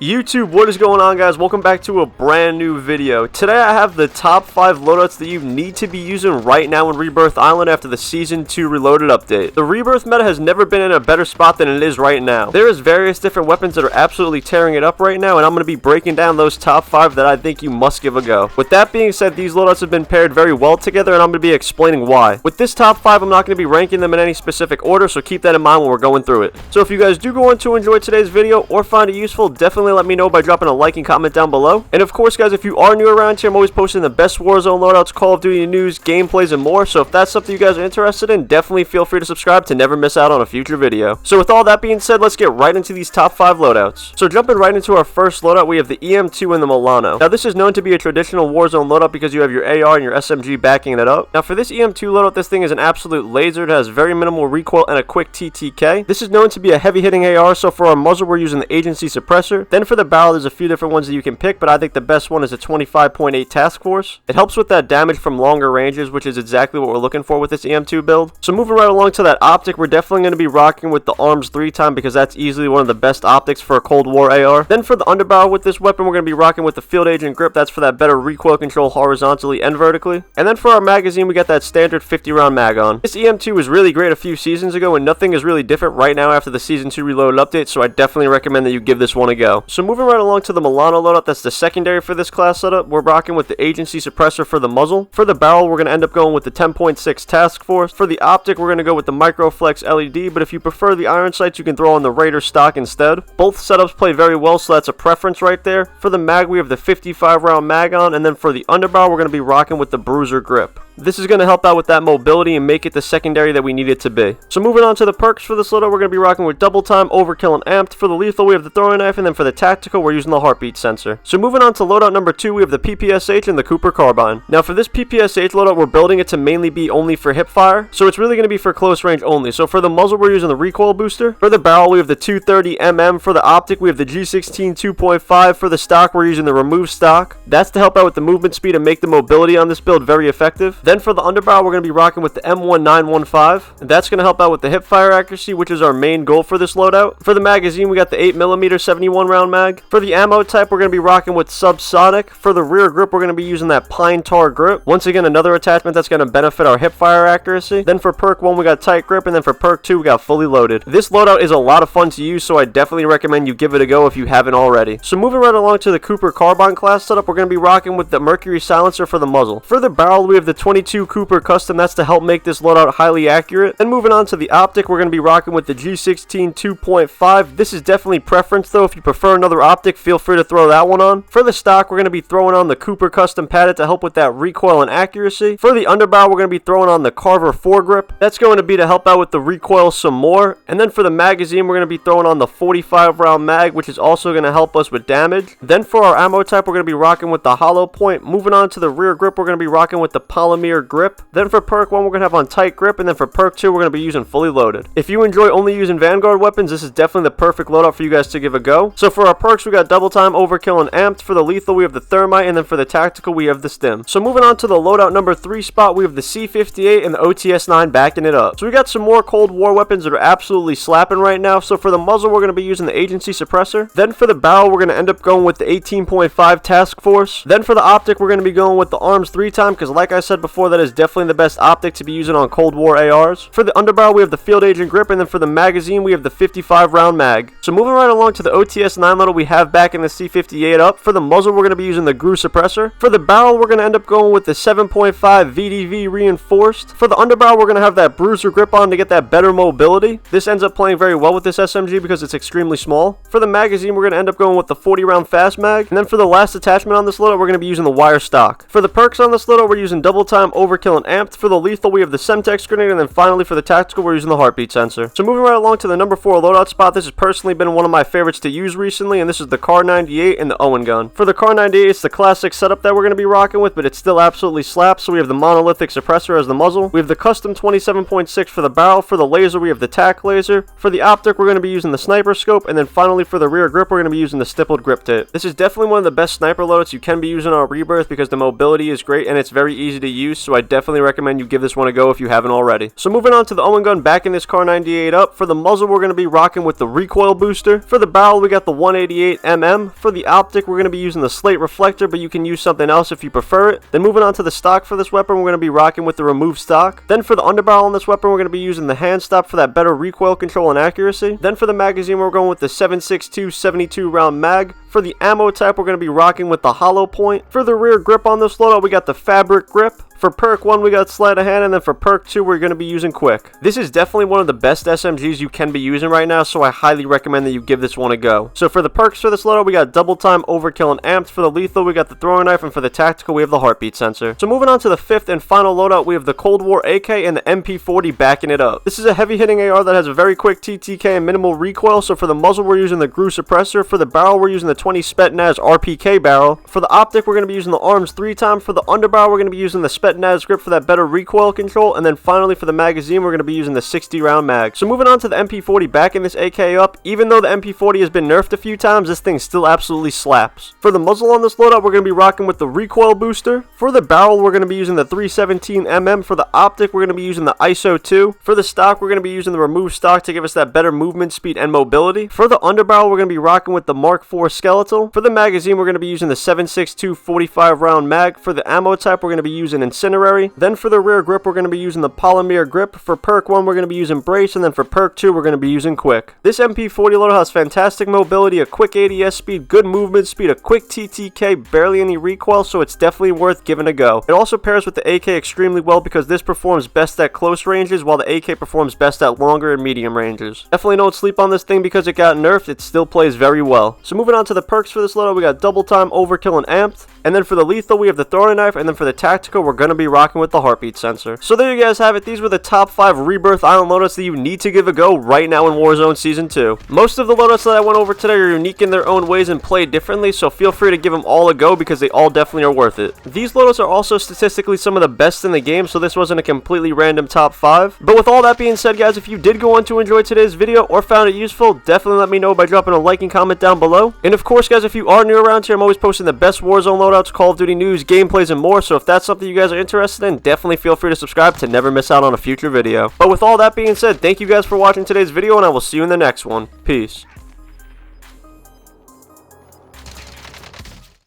YouTube, what is going on, guys? Welcome back to a brand new video. Today I have the top 5 loadouts that you need to be using right now in Rebirth Island after the Season 2 Reloaded update. The Rebirth meta has never been in a better spot than it is right now. There is various different weapons that are absolutely tearing it up right now, and I'm going to be breaking down those top 5 that I think you must give a go. With that being said, these loadouts have been paired very well together, and I'm going to be explaining why. With this top 5, I'm not going to be ranking them in any specific order, so keep that in mind when we're going through it. So if you guys do go on to enjoy today's video or find it useful, definitely let me know by dropping a like and comment down below. And of course, guys, if you are new around here, I'm always posting the best Warzone loadouts, Call of Duty news, gameplays, and more. So if that's something you guys are interested in, definitely feel free to subscribe to never miss out on a future video. So with all that being said, let's get right into these top 5 loadouts. So jumping right into our first loadout, we have the Am2 and the Milano. Now this is known to be a traditional Warzone loadout because you have your AR and your SMG backing it up. Now for this Am2 loadout, this thing is an absolute laser. It has very minimal recoil and a quick TTK. This is known to be a heavy hitting AR, so for our muzzle we're using the agency suppressor. Then for the barrel, there's a few different ones that you can pick, but I think the best one is a 25.8 task force. It helps with that damage from longer ranges, which is exactly what we're looking for with this Am2 build. So moving right along to that optic, we're definitely going to be rocking with the arms 3 time because that's easily one of the best optics for a Cold War AR. Then for the underbarrel with this weapon, we're going to be rocking with the field agent grip. That's for that better recoil control horizontally and vertically. And then for our magazine, we got that standard 50 round mag on. This Am2 was really great a few seasons ago, and nothing is really different right now after the Season 2 Reloaded update, so I definitely recommend that you give this one a go. So moving right along to the Milano loadout, that's the secondary for this class setup. We're rocking with the agency suppressor for the muzzle. For the barrel, we're going to end up going with the 10.6 task force. For the optic, we're going to go with the microflex LED, but if you prefer the iron sights, you can throw on the Raider stock instead. Both setups play very well, so that's a preference right there. For the mag, we have the 55 round mag on, and then for the underbarrel, we're going to be rocking with the bruiser grip. This is going to help out with that mobility and make it the secondary that we need it to be. So moving on to the perks for this loadout, we're going to be rocking with double time, overkill, and amped. For the lethal, we have the throwing knife, and then for the tactical, we're using the heartbeat sensor. So moving on to loadout number 2, we have the PPSH and the Cooper carbine. Now for this PPSH loadout, we're building it to mainly be only for hip fire, so it's really going to be for close range only. So for the muzzle, we're using the recoil booster. For the barrel, we have the 230mm. For the optic, we have the G16 2.5. For the stock, we're using the remove stock. That's to help out with the movement speed and make the mobility on this build very effective. Then for the underbarrel, we're going to be rocking with the M1915. That's going to help out with the hip fire accuracy, which is our main goal for this loadout. For the magazine, we got the 8mm 71 round mag. For the ammo type, we're going to be rocking with subsonic. For the rear grip, we're going to be using that pine tar grip. Once again, another attachment that's going to benefit our hip fire accuracy. Then for perk 1, we got tight grip, and then for perk 2, we got fully loaded. This loadout is a lot of fun to use, so I definitely recommend you give it a go if you haven't already. So moving right along to the Cooper carbine class setup, we're going to be rocking with the mercury silencer for the muzzle. For the barrel, we have the 22 Cooper custom. That's to help make this loadout highly accurate. Then moving on to the optic, we're going to be rocking with the G16 2.5. This is definitely preference though. If you prefer another optic, feel free to throw that one on. For the stock, we're going to be throwing on the Cooper custom padded to help with that recoil and accuracy. For the underbarrel, we're going to be throwing on the Carver foregrip. That's going to be to help out with the recoil some more. And then for the magazine, we're going to be throwing on the 45 round mag, which is also going to help us with damage. Then for our ammo type, we're going to be rocking with the hollow point. Moving on to the rear grip, we're going to be rocking with the polymer grip. Then for perk 1, we're going to have on tight grip, and then for perk 2, we're going to be using fully loaded. If you enjoy only using Vanguard weapons, this is definitely the perfect loadout for you guys to give a go. So for our perks, we got double time, overkill, and amped. For the lethal, we have the thermite, and then for the tactical, we have the stim. So moving on to the loadout number 3 spot, we have the C58 and the OTS9 backing it up. So we got some more Cold War weapons that are absolutely slapping right now. So for the muzzle, we're going to be using the agency suppressor. Then for the barrel, we're going to end up going with the 18.5 task force. Then for the optic, we're going to be going with the arms 3 time because like I said before, that is definitely the best optic to be using on Cold War ARs. For the underbarrel, we have the field agent grip, and then for the magazine, we have the 55 round mag. So moving right along to the OTS9 loadout, we have back in the C58 up. For the muzzle, we're going to be using the GRU suppressor. For the barrel, we're going to end up going with the 7.5 VDV reinforced. For the underbarrel, we're going to have that bruiser grip on to get that better mobility. This ends up playing very well with this SMG because it's extremely small. For the magazine, we're going to end up going with the 40 round fast mag. And then for the last attachment on this loadout, we're going to be using the wire stock. For the perks on this loadout, we're using double time, overkill, and amped. For the lethal, we have the Semtex grenade, and then finally for the tactical, we're using the heartbeat sensor. So moving right along to the number 4 loadout spot, this has personally been one of my favorites to use recently, and this is the Kar 98 and the Owen gun. For the Kar 98, it's the classic setup that we're going to be rocking with, but it still absolutely slaps. So we have the monolithic suppressor as the muzzle. We have the custom 27.6 for the barrel. For the laser, we have the tack laser. For the optic, we're going to be using the sniper scope, and then finally for the rear grip, we're going to be using the stippled grip tip. This is definitely one of the best sniper loadouts you can be using on Rebirth because the mobility is great and it's very easy to use. use, so I definitely recommend you give this one a go if you haven't already. So moving on to the Owen gun, backing this Kar 98 up. For the muzzle, we're going to be rocking with the recoil booster. For the barrel, we got the 188 mm. For the optic, we're going to be using the slate reflector, but you can use something else if you prefer it. Then moving on to the stock for this weapon, we're going to be rocking with the remove stock. Then for the underbarrel on this weapon, we're going to be using the hand stop for that better recoil control and accuracy. Then for the magazine, we're going with the 7.62 72 round mag. For the ammo type, we're going to be rocking with the hollow point. For the rear grip on this loadout, we got the fabric grip. For perk 1, we got sleight of hand, and then for perk 2, we're going to be using quick. This is definitely one of the best SMGs you can be using right now, so I highly recommend that you give this one a go. So for the perks for this loadout, we got double time, overkill, and amped. For the lethal, we got the throwing knife, and for the tactical, we have the heartbeat sensor. So moving on to the 5th and final loadout, we have the Cold War AK and the MP40 backing it up. This is a heavy hitting AR that has a very quick TTK and minimal recoil. So for the muzzle, we're using the GRU suppressor. For the barrel, we're using the 20 Spetsnaz RPK barrel. For the optic, we're going to be using the arms 3 times. For the underbarrel, we're going to be using the Spetsnaz grip for that better recoil control. And then finally for the magazine, we're going to be using the 60 round mag. So moving on to the MP40, backing this AK up. Even though the MP40 has been nerfed a few times, this thing still absolutely slaps. For the muzzle on this loadout, we're going to be rocking with the recoil booster. For the barrel, we're going to be using the 317 mm. For the optic, we're going to be using the ISO 2. For the stock, we're going to be using the remove stock to give us that better movement speed and mobility. For the underbarrel, we're going to be rocking with the Mark IV skeletal. For the magazine, we're going to be using the 7.62 45 round mag. For the ammo type, we're going to be using incendiary. Then for the rear grip, we're going to be using the polymer grip. For perk 1, we're going to be using brace, and then for perk 2, we're going to be using quick. This MP40 loadout has fantastic mobility, a quick ADS speed, good movement speed, a quick TTK, barely any recoil, so it's definitely worth giving a go. It also pairs with the AK extremely well because this performs best at close ranges, while the AK performs best at longer and medium ranges. Definitely don't sleep on this thing because it got nerfed, it still plays very well. So moving on to the perks for this loadout, we got double time, overkill, and amped. And then for the lethal, we have the throwing knife, and then for the tactical, we're going to be rocking with the heartbeat sensor. So there you guys have it. These were the top 5 Rebirth Island loadouts that you need to give a go right now in Warzone Season 2. Most of the loadouts that I went over today are unique in their own ways and play differently, so feel free to give them all a go because they all definitely are worth it. These loadouts are also statistically some of the best in the game, so this wasn't a completely random top 5. But with all that being said, guys, if you did go on to enjoy today's video or found it useful, definitely let me know by dropping a like and comment down below. And of course, guys, if you are new around here, I'm always posting the best Warzone loadouts, Call of Duty news, gameplays, and more, so if that's something you guys are interested in, definitely feel free to subscribe to never miss out on a future video. But with all that being said, thank you guys for watching today's video, and I will see you in the next one. Peace.